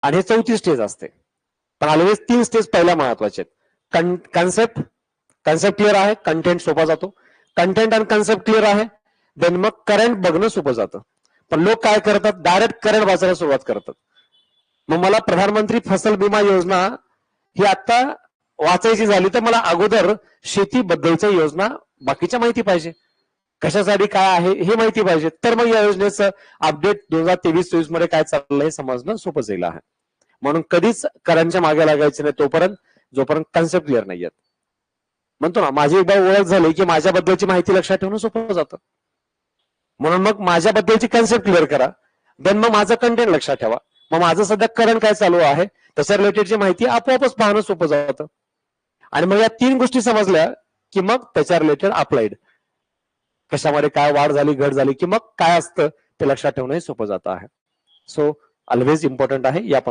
आणि हे 4थी स्टेज असते. पण ऑलवेज 3 स्टेज पहिल्या महत्वाचे आहेत. कन्सेप्ट क्लिअर आहे, कंटेंट सोपा जातो. कंटेंट आणि कन्सेप्ट क्लिअर आहे, देन मग करंट बघणं सोपं जातं. पण लोक काय करतात, डायरेक्ट करंट वाचायला सुरुवात करतात. मग मला प्रधानमंत्री फसल बीमा योजना ही आता वाचायची झाली तर मला अगोदर शेतीबद्दलच्या योजना बाकीच्या माहिती पाहिजे, कशासाठी काय आहे हे माहिती पाहिजे, तर मग या योजनेचं अपडेट 2023-24 मध्ये काय चाललंय समजणं सोपं जाईल आहे. म्हणून कधीच करंटच्या मागे लागायचं नाही तोपर्यंत जोपर्यंत कन्सेप्ट क्लिअर नाही आहेत. म्हणतो ना, माझी एकदा ओळख झाली की माझ्याबद्दलची माहिती लक्षात ठेवणं सोपं जातं. म्हणून मग माझ्याबद्दलची कन्सेप्ट क्लिअर करा, देन मग माझं कंटेंट लक्षात ठेवा. मग माझं सध्या करंट काय चालू आहे त्याच्या रिलेटेडची माहिती आपोआपच पाहणं सोपं जातं. आणि मग या 3 गोष्टी समजल्या की मग त्याच्या रिलेटेड अप्लाइड कशामध्ये काय वाढ झाली घट झाली की मग काय असतं ते लक्षात ठेवणं सोपं जातं आहे. सो ऑलवेज इम्पॉर्टंट आहे. या